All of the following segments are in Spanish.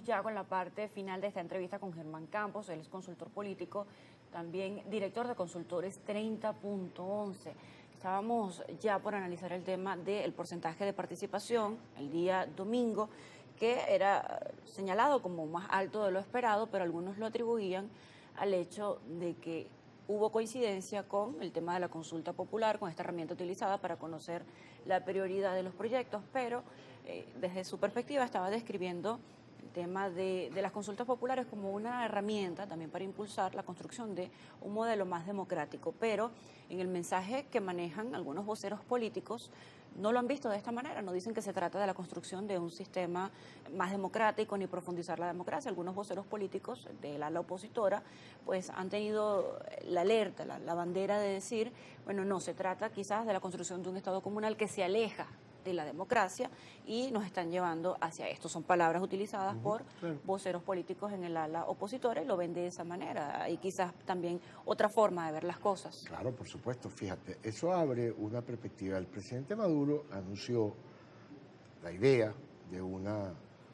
estamos ya con la parte final de esta entrevista con Germán Campos. Él es consultor político, también director de Consultores 30.11. Estábamos ya por analizar el tema del porcentaje de participación el día domingo, que era señalado como más alto de lo esperado, pero algunos lo atribuían al hecho de que hubo coincidencia con el tema de la consulta popular, con esta herramienta utilizada para conocer la prioridad de los proyectos, pero desde su perspectiva estaba describiendo el tema de las consultas populares como una herramienta también para impulsar la construcción de un modelo más democrático, pero en el mensaje que manejan algunos voceros políticos no lo han visto de esta manera, no dicen que se trata de la construcción de un sistema más democrático ni profundizar la democracia. Algunos voceros políticos de la ala opositora pues han tenido la alerta, la bandera de decir, bueno, no, se trata quizás de la construcción de un Estado comunal que se aleja de la democracia y nos están llevando hacia esto. Son palabras utilizadas por voceros políticos en el ala opositora y lo ven de esa manera. Y quizás también otra forma de ver las cosas. Claro, por supuesto. Fíjate, eso abre una perspectiva. El presidente Maduro anunció la idea de una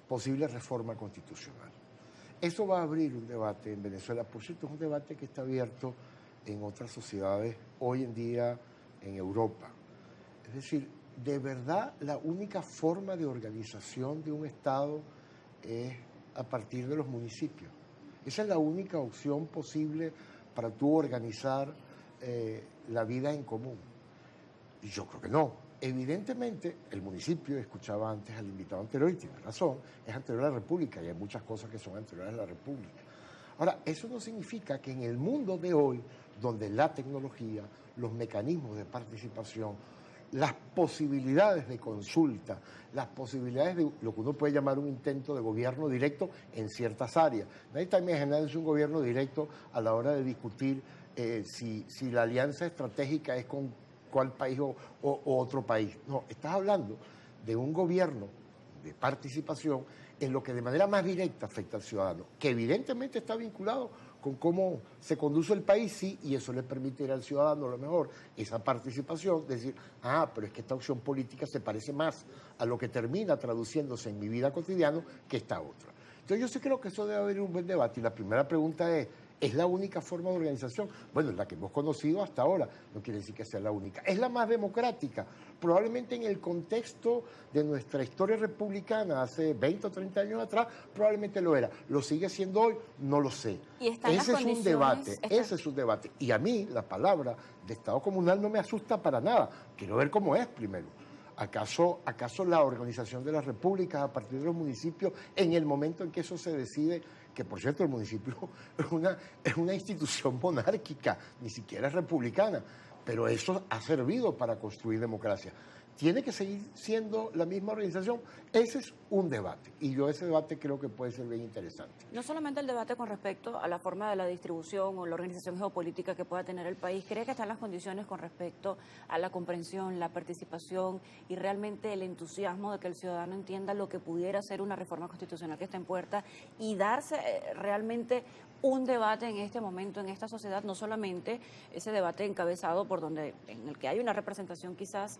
posible reforma constitucional. Eso va a abrir un debate en Venezuela. Por cierto, es un debate que está abierto en otras sociedades hoy en día en Europa. Es decir, de verdad, la única forma de organización de un Estado es a partir de los municipios. Esa es la única opción posible para tú organizar la vida en común. Y yo creo que no. Evidentemente, el municipio, escuchaba antes al invitado anterior, y tiene razón, es anterior a la República, y hay muchas cosas que son anteriores a la República. Ahora, eso no significa que en el mundo de hoy, donde la tecnología, los mecanismos de participación, las posibilidades de consulta, las posibilidades de lo que uno puede llamar un intento de gobierno directo en ciertas áreas. Nadie está imaginándose un gobierno directo a la hora de discutir si la alianza estratégica es con cuál país o otro país. No, estás hablando de un gobierno de participación en lo que de manera más directa afecta al ciudadano, que evidentemente está vinculado con cómo se conduce el país, sí, y eso le permite al ciudadano a lo mejor esa participación, decir, pero es que esta opción política se parece más a lo que termina traduciéndose en mi vida cotidiana que esta otra. Entonces yo sí creo que eso debe haber un buen debate, y la primera pregunta ¿es la única forma de organización? Bueno, la que hemos conocido hasta ahora, no quiere decir que sea la única. ¿Es la más democrática? Probablemente en el contexto de nuestra historia republicana, hace 20 o 30 años atrás, probablemente lo era. ¿Lo sigue siendo hoy? No lo sé. Ese es un debate, ese es un debate. Y a mí la palabra de Estado comunal no me asusta para nada. Quiero ver cómo es primero. ¿Acaso la organización de las repúblicas a partir de los municipios, en el momento en que eso se decide, que por cierto el municipio es una institución monárquica, ni siquiera es republicana, pero eso ha servido para construir democracia? ¿Tiene que seguir siendo la misma organización? Ese es un debate, y yo ese debate creo que puede ser bien interesante. No solamente el debate con respecto a la forma de la distribución o la organización geopolítica que pueda tener el país, ¿cree que están las condiciones con respecto a la comprensión, la participación y realmente el entusiasmo de que el ciudadano entienda lo que pudiera ser una reforma constitucional que está en puerta y darse realmente un debate en este momento, en esta sociedad, no solamente ese debate encabezado por en el que hay una representación quizás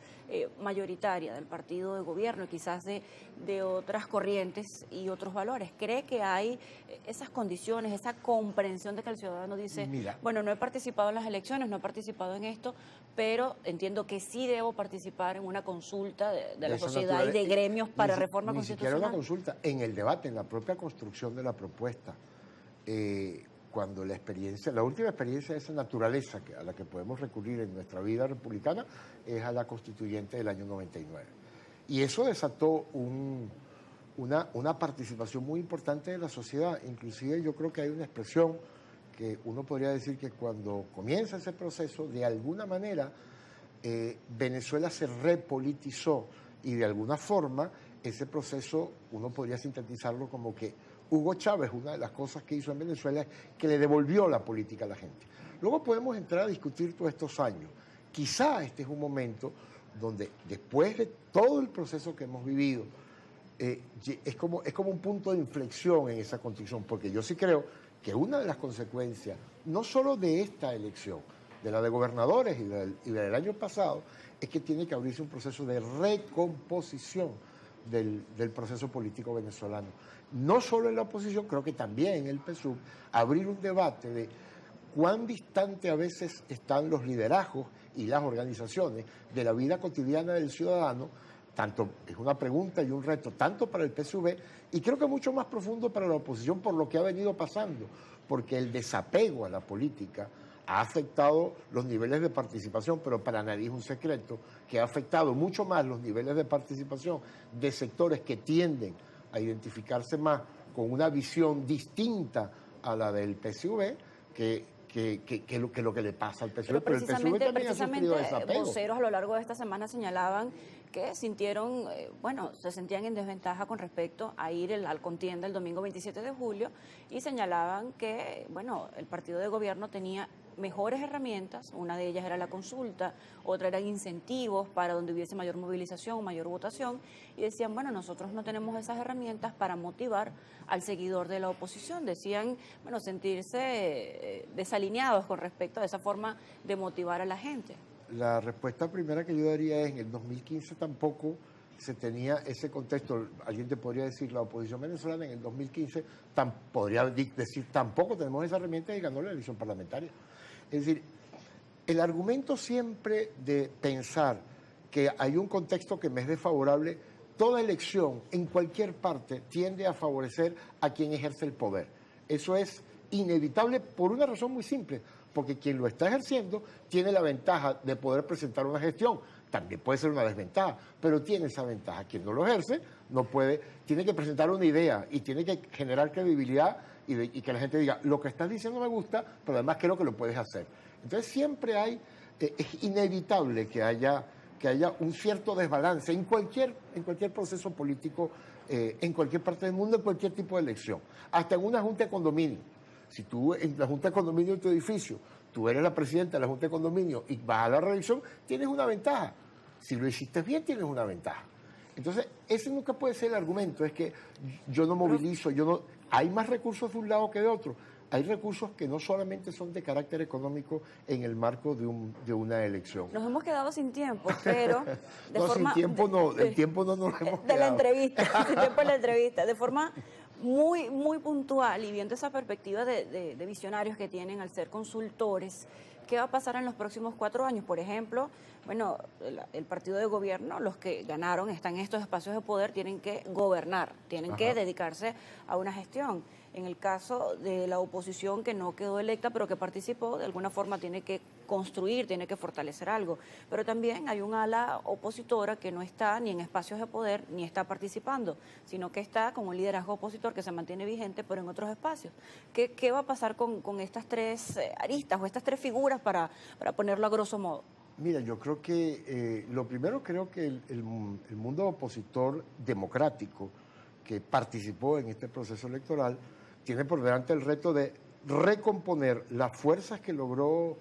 mayoritaria del partido de gobierno y quizás de otras corrientes y otros valores? ¿Cree que hay esas condiciones, esa comprensión de que el ciudadano dice, bueno, no he participado en las elecciones, no he participado en esto, pero entiendo que sí debo participar en una consulta de la sociedad y de gremios para reforma constitucional? Ni siquiera una consulta, en el debate, en la propia construcción de la propuesta. Cuando la última experiencia de esa naturaleza a la que podemos recurrir en nuestra vida republicana es a la constituyente del año 99. Y eso desató una participación muy importante de la sociedad. Inclusive yo creo que hay una expresión que uno podría decir que cuando comienza ese proceso, de alguna manera Venezuela se repolitizó, y de alguna forma ese proceso uno podría sintetizarlo como que Hugo Chávez, una de las cosas que hizo en Venezuela es que le devolvió la política a la gente. Luego podemos entrar a discutir todos estos años. Quizá este es un momento donde, después de todo el proceso que hemos vivido, es como un punto de inflexión en esa construcción, porque yo sí creo que una de las consecuencias, no solo de esta elección, de la de gobernadores y del año pasado, es que tiene que abrirse un proceso de recomposición del proceso político venezolano. No solo en la oposición, creo que también en el PSUV, abrir un debate de cuán distante a veces están los liderazgos y las organizaciones de la vida cotidiana del ciudadano. Tanto es una pregunta y un reto, tanto para el PSUV y creo que mucho más profundo para la oposición por lo que ha venido pasando, porque el desapego a la política ha afectado los niveles de participación, pero para nadie es un secreto que ha afectado mucho más los niveles de participación de sectores que tienden a identificarse más con una visión distinta a la del PSUV que lo que le pasa al PSUV. Pero el PSUV también ha sufrido desapego. Voceros a lo largo de esta semana señalaban que sintieron, se sentían en desventaja con respecto a ir al contienda el domingo 27 de julio y señalaban que, el partido de gobierno tenía mejores herramientas, una de ellas era la consulta, otra eran incentivos para donde hubiese mayor movilización, mayor votación, y decían, nosotros no tenemos esas herramientas para motivar al seguidor de la oposición, decían, sentirse desalineados con respecto a esa forma de motivar a la gente. La respuesta primera que yo daría es, en el 2015 tampoco se tenía ese contexto. Alguien te podría decir, la oposición venezolana en el 2015 podría decir, tampoco tenemos esa herramienta y ganó la elección parlamentaria. Es decir, el argumento siempre de pensar que hay un contexto que me es desfavorable, toda elección en cualquier parte tiende a favorecer a quien ejerce el poder. Eso es inevitable por una razón muy simple, porque quien lo está ejerciendo tiene la ventaja de poder presentar una gestión. También puede ser una desventaja, pero tiene esa ventaja. Quien no lo ejerce no puede, tiene que presentar una idea y tiene que generar credibilidad y que la gente diga, lo que estás diciendo me gusta, pero además creo que lo puedes hacer. Entonces siempre es inevitable que haya un cierto desbalance en cualquier proceso político, en cualquier parte del mundo, en cualquier tipo de elección. Hasta en una junta de condominio. Si tú en la junta de condominio de tu edificio, tú eres la presidenta de la junta de condominio y vas a la reelección, tienes una ventaja. Si lo hiciste bien, tienes una ventaja. Entonces, ese nunca puede ser el argumento, es que yo no movilizo, hay más recursos de un lado que de otro. Hay recursos que no solamente son de carácter económico en el marco de una elección. Nos hemos quedado sin tiempo, pero sin tiempo no, el tiempo no nos hemos quedado. De la entrevista, sin tiempo en la entrevista, de forma muy, muy puntual y viendo esa perspectiva de visionarios que tienen al ser consultores. ¿Qué va a pasar en los próximos 4 años? Por ejemplo, el partido de gobierno, los que ganaron, están en estos espacios de poder, tienen que gobernar, tienen que dedicarse a una gestión. En el caso de la oposición que no quedó electa, pero que participó, de alguna forma tiene que construir, tiene que fortalecer algo. Pero también hay un ala opositora que no está ni en espacios de poder, ni está participando, sino que está como un liderazgo opositor que se mantiene vigente, pero en otros espacios. ¿Qué va a pasar con estas 3 aristas o estas 3 figuras para ponerlo a grosso modo? Mira, yo creo que, lo primero creo que el mundo opositor democrático que participó en este proceso electoral tiene por delante el reto de recomponer las fuerzas que logró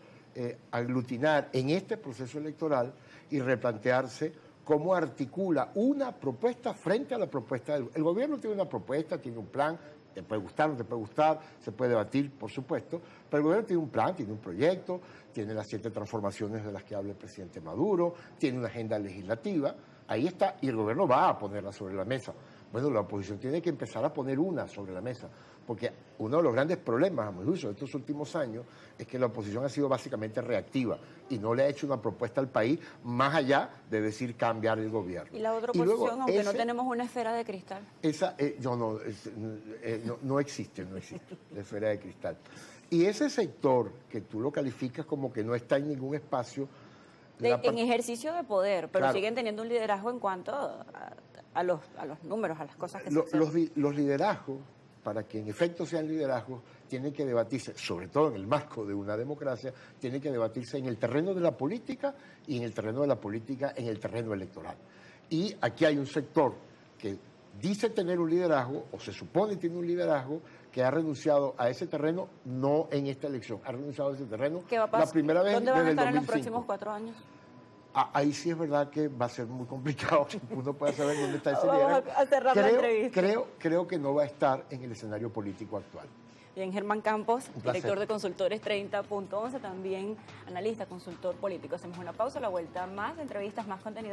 aglutinar en este proceso electoral y replantearse cómo articula una propuesta frente a la propuesta del... El gobierno tiene una propuesta, tiene un plan, te puede gustar, no te puede gustar, se puede debatir, por supuesto, pero el gobierno tiene un plan, tiene un proyecto, tiene las 7 transformaciones de las que habla el presidente Maduro, tiene una agenda legislativa, ahí está, y el gobierno va a ponerla sobre la mesa. Bueno, la oposición tiene que empezar a poner una sobre la mesa, porque uno de los grandes problemas, a mi juicio, de estos últimos años, es que la oposición ha sido básicamente reactiva y no le ha hecho una propuesta al país más allá de decir cambiar el gobierno. Y la otra oposición, aunque no tenemos una esfera de cristal. No existe la esfera de cristal. Y ese sector que tú lo calificas como que no está en ningún espacio... en ejercicio de poder, pero claro, siguen teniendo un liderazgo en cuanto a los números, a las cosas que se los liderazgos, para que en efecto sean liderazgos, tienen que debatirse, sobre todo en el marco de una democracia, tienen que debatirse en el terreno de la política y en el terreno de la política en el terreno electoral. Y aquí hay un sector que dice tener un liderazgo, o se supone tiene un liderazgo, que ha renunciado a ese terreno, no en esta elección, ha renunciado a ese terreno la primera vez desde el 2005. ¿Dónde van a estar en los 2005. próximos 4 años? Ahí sí es verdad que va a ser muy complicado, uno puede saber dónde está ese liderazgo. Vamos a cerrar la entrevista. Creo que no va a estar en el escenario político actual. Bien, Germán Campos, director de Consultores 30.11, también analista, consultor político. Hacemos una pausa, a la vuelta más entrevistas, más contenido.